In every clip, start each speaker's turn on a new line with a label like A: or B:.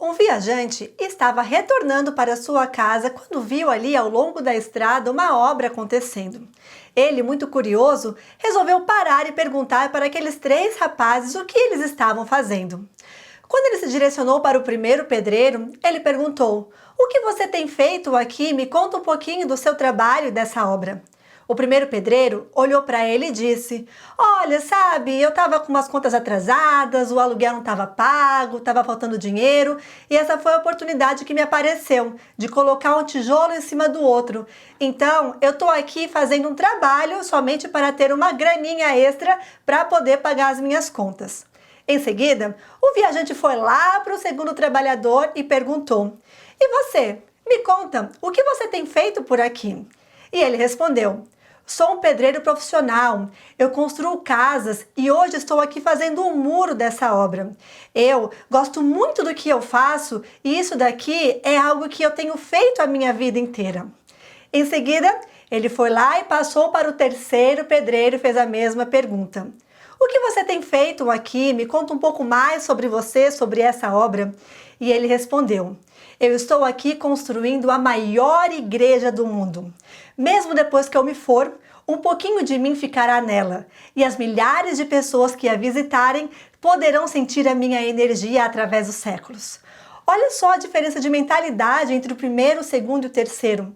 A: Um viajante estava retornando para sua casa quando viu ali ao longo da estrada uma obra acontecendo. Ele, muito curioso, resolveu parar e perguntar para aqueles três rapazes o que eles estavam fazendo. Quando ele se direcionou para o primeiro pedreiro, ele perguntou: "O que você tem feito aqui? Me conta um pouquinho do seu trabalho e dessa obra." O primeiro pedreiro olhou para ele e disse: "Olha, sabe, eu estava com umas contas atrasadas, o aluguel não estava pago, estava faltando dinheiro, e essa foi a oportunidade que me apareceu, de colocar um tijolo em cima do outro. Então, eu estou aqui fazendo um trabalho somente para ter uma graninha extra para poder pagar as minhas contas." Em seguida, o viajante foi lá para o segundo trabalhador e perguntou: "E você? Me conta, o que você tem feito por aqui?" E ele respondeu: "Sou um pedreiro profissional, eu construo casas e hoje estou aqui fazendo um muro dessa obra. Eu gosto muito do que eu faço e isso daqui é algo que eu tenho feito a minha vida inteira." Em seguida, ele foi lá e passou para o terceiro pedreiro e fez a mesma pergunta: "O que você tem feito aqui? Me conta um pouco mais sobre você, sobre essa obra." E ele respondeu: "Eu estou aqui construindo a maior igreja do mundo. Mesmo depois que eu me for, um pouquinho de mim ficará nela, e as milhares de pessoas que a visitarem poderão sentir a minha energia através dos séculos." Olha só a diferença de mentalidade entre o primeiro, o segundo e o terceiro.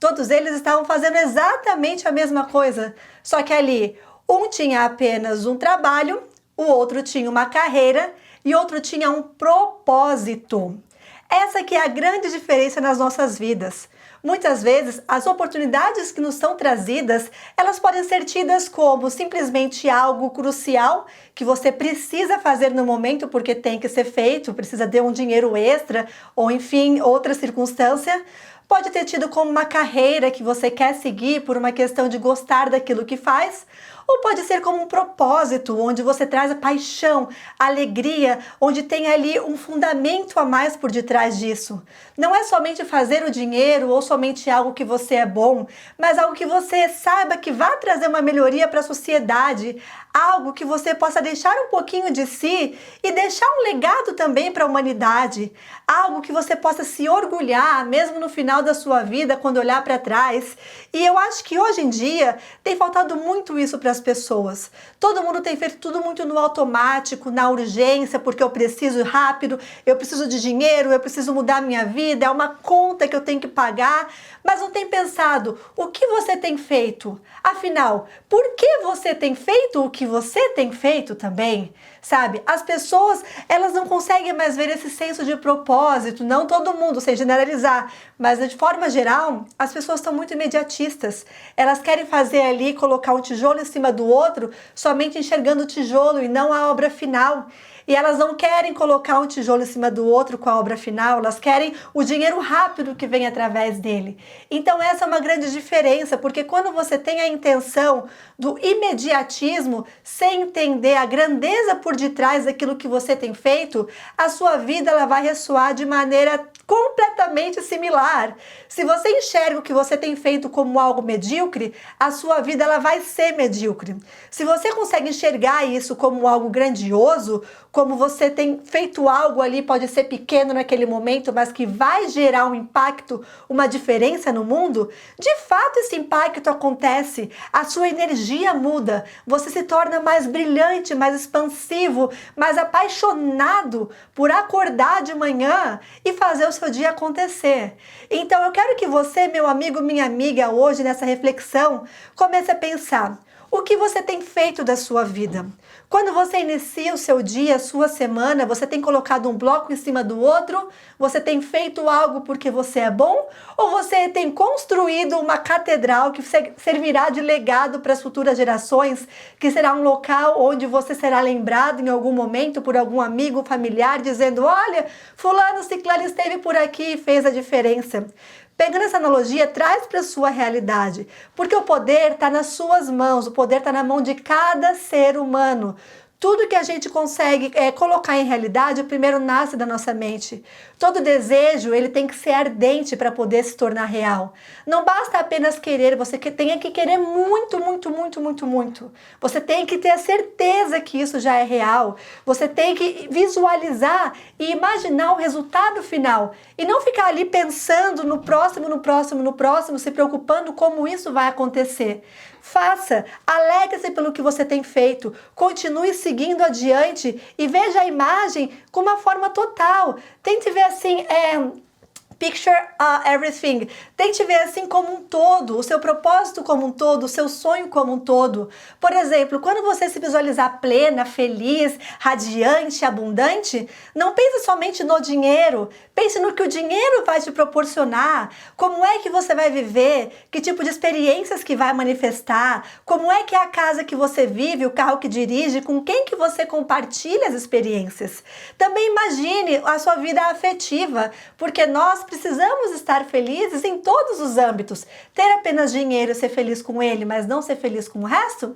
A: Todos eles estavam fazendo exatamente a mesma coisa, só que ali um tinha apenas um trabalho, o outro tinha uma carreira e outro tinha um propósito. Essa que é a grande diferença nas nossas vidas. Muitas vezes, as oportunidades que nos são trazidas, elas podem ser tidas como simplesmente algo crucial que você precisa fazer no momento porque tem que ser feito, precisa de um dinheiro extra ou enfim, outra circunstância. Pode ter tido como uma carreira que você quer seguir por uma questão de gostar daquilo que faz, ou pode ser como um propósito, onde você traz a paixão, a alegria, onde tem ali um fundamento a mais por detrás disso. Não é somente fazer o dinheiro ou somente algo que você é bom, mas algo que você saiba que vai trazer uma melhoria para a sociedade, algo que você possa deixar um pouquinho de si e deixar um legado também para a humanidade, algo que você possa se orgulhar, mesmo no final da sua vida, quando olhar para trás. E eu acho que hoje em dia tem faltado muito isso para as pessoas. Todo mundo tem feito tudo muito no automático, na urgência, porque eu preciso rápido, eu preciso de dinheiro, eu preciso mudar minha vida, é uma conta que eu tenho que pagar, mas não tem pensado o que você tem feito. Afinal, por que você tem feito o que você tem feito também? Sabe, as pessoas, elas não conseguem mais ver esse senso de propósito, não todo mundo, sem generalizar, mas de forma geral, as pessoas estão muito imediatistas. Elas querem fazer ali, colocar um tijolo em cima do outro, somente enxergando o tijolo e não a obra final. E elas não querem colocar um tijolo em cima do outro com a obra final, elas querem o dinheiro rápido que vem através dele. Então essa é uma grande diferença, porque quando você tem a intenção do imediatismo, sem entender a grandeza por detrás daquilo que você tem feito, a sua vida ela vai ressoar de maneira completamente similar. Se você enxerga o que você tem feito como algo medíocre, a sua vida ela vai ser medíocre. Se você consegue enxergar isso como algo grandioso, como você tem feito algo ali, pode ser pequeno naquele momento, mas que vai gerar um impacto, uma diferença no mundo, de fato esse impacto acontece, a sua energia muda, você se torna mais brilhante, mais expansivo, mais apaixonado por acordar de manhã e fazer o seu dia acontecer. Então eu quero que você, meu amigo, minha amiga, hoje nessa reflexão, comece a pensar: o que você tem feito da sua vida? Quando você inicia o seu dia, a sua semana, você tem colocado um bloco em cima do outro? Você tem feito algo porque você é bom? Ou você tem construído uma catedral que servirá de legado para as futuras gerações, que será um local onde você será lembrado em algum momento por algum amigo, familiar, dizendo: "Olha, fulano, ciclano esteve por aqui e fez a diferença." Pegando essa analogia, traz para a sua realidade, porque o poder está nas suas mãos, o poder está na mão de cada ser humano. Tudo que a gente consegue colocar em realidade, primeiro nasce da nossa mente. Todo desejo, ele tem que ser ardente para poder se tornar real. Não basta apenas querer, você tem que querer muito, muito, muito, muito, muito. Você tem que ter a certeza que isso já é real. Você tem que visualizar e imaginar o resultado final. E não ficar ali pensando no próximo, no próximo, no próximo, se preocupando como isso vai acontecer. Faça, alegre-se pelo que você tem feito, continue seguindo adiante e veja a imagem com uma forma total. Tente ver assim, picture everything. Tente ver assim como um todo, o seu propósito como um todo, o seu sonho como um todo. Por exemplo, quando você se visualizar plena, feliz, radiante, abundante, não pense somente no dinheiro. Pense no que o dinheiro vai te proporcionar, como é que você vai viver, que tipo de experiências que vai manifestar, como é que é a casa que você vive, o carro que dirige, com quem que você compartilha as experiências. Também imagine a sua vida afetiva, porque nós precisamos estar felizes em todos os âmbitos. Ter apenas dinheiro e ser feliz com ele, mas não ser feliz com o resto?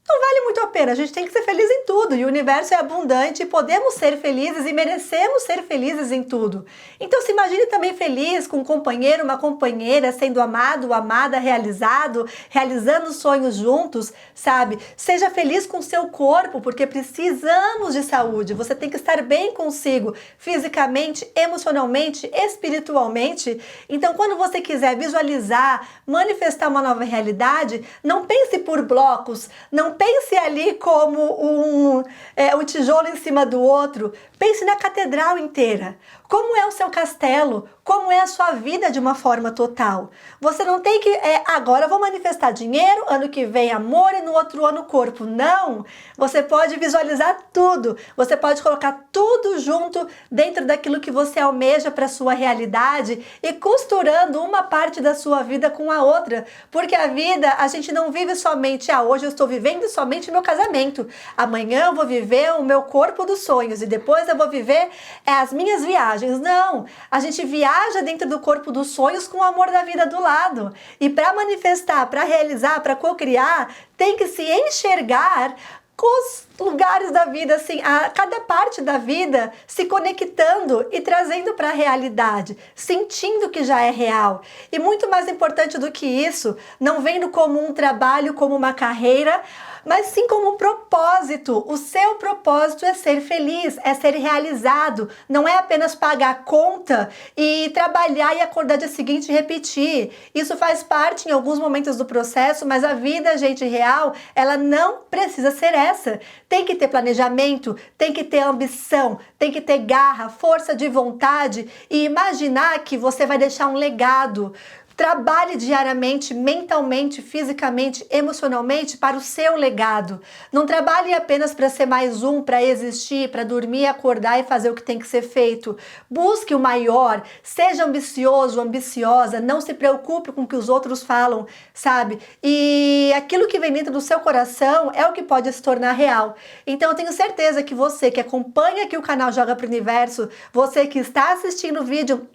A: Não vale muito a pena, a gente tem que ser feliz em tudo e o universo é abundante e podemos ser felizes e merecemos ser felizes em tudo. Então se imagine também feliz com um companheiro, uma companheira, sendo amado, amada, realizado, realizando sonhos juntos, sabe? Seja feliz com o seu corpo, porque precisamos de saúde, você tem que estar bem consigo, fisicamente, emocionalmente, espiritualmente. Então quando você quiser visualizar, manifestar uma nova realidade, não pense por blocos, não pense ali como um tijolo em cima do outro. Pense na catedral inteira. Como é o seu castelo? Como é a sua vida de uma forma total? Você não tem que, agora eu vou manifestar dinheiro, ano que vem amor e no outro ano corpo. Não! Você pode visualizar tudo. Você pode colocar tudo junto dentro daquilo que você almeja para a sua realidade e costurando uma parte da sua vida com a outra. Porque a vida, a gente não vive somente, hoje eu estou vivendo somente meu casamento. Amanhã eu vou viver o meu corpo dos sonhos e depois eu vou viver as minhas viagens. Não, a gente viaja dentro do corpo dos sonhos com o amor da vida do lado. E para manifestar, para realizar, para co-criar, tem que se enxergar com os lugares da vida, assim, a cada parte da vida se conectando e trazendo para a realidade, sentindo que já é real. E muito mais importante do que isso, não vendo como um trabalho, como uma carreira, mas sim como um propósito. O seu propósito é ser feliz, é ser realizado, não é apenas pagar a conta e trabalhar e acordar dia seguinte e repetir. Isso faz parte em alguns momentos do processo, mas a vida, gente, real, ela não precisa ser essa. Tem que ter planejamento, tem que ter ambição, tem que ter garra, força de vontade e imaginar que você vai deixar um legado. Trabalhe diariamente, mentalmente, fisicamente, emocionalmente para o seu legado. Não trabalhe apenas para ser mais um, para existir, para dormir, acordar e fazer o que tem que ser feito. Busque o maior, seja ambicioso, ambiciosa, não se preocupe com o que os outros falam, sabe? E aquilo que vem dentro do seu coração é o que pode se tornar real. Então eu tenho certeza que você que acompanha aqui o canal Joga Pro Universo, você que está assistindo o vídeo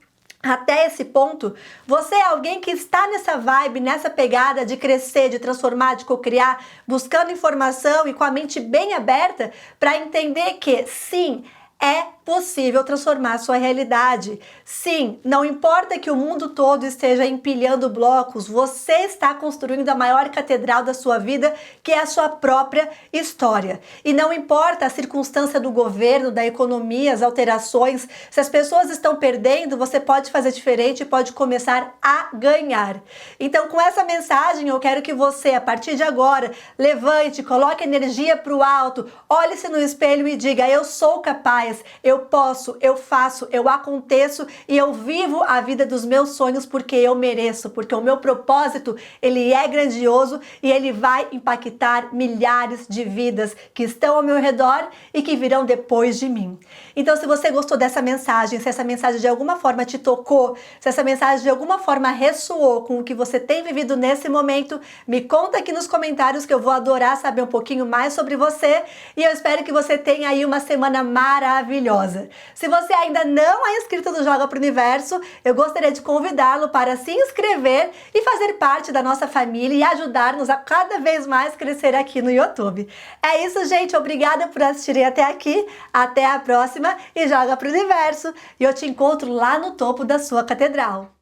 A: até esse ponto, você é alguém que está nessa vibe, nessa pegada de crescer, de transformar, de co-criar, buscando informação e com a mente bem aberta para entender que sim, é possível transformar a sua realidade. Sim, não importa que o mundo todo esteja empilhando blocos, você está construindo a maior catedral da sua vida, que é a sua própria história. E não importa a circunstância do governo, da economia, as alterações, se as pessoas estão perdendo, você pode fazer diferente e pode começar a ganhar. Então, com essa mensagem, eu quero que você, a partir de agora, levante, coloque energia para o alto, olhe-se no espelho e diga: eu sou capaz, eu posso, eu faço, eu aconteço e eu vivo a vida dos meus sonhos porque eu mereço, porque o meu propósito, ele é grandioso e ele vai impactar milhares de vidas que estão ao meu redor e que virão depois de mim. Então, se você gostou dessa mensagem, se essa mensagem de alguma forma te tocou, se essa mensagem de alguma forma ressoou com o que você tem vivido nesse momento, me conta aqui nos comentários que eu vou adorar saber um pouquinho mais sobre você e eu espero que você tenha aí uma semana maravilhosa. maravilhosa. Se você ainda não é inscrito no Joga pro Universo, eu gostaria de convidá-lo para se inscrever e fazer parte da nossa família e ajudar-nos a cada vez mais crescer aqui no YouTube. É isso, gente. Obrigada por assistirem até aqui. Até a próxima e Joga pro Universo. E eu te encontro lá no topo da sua catedral.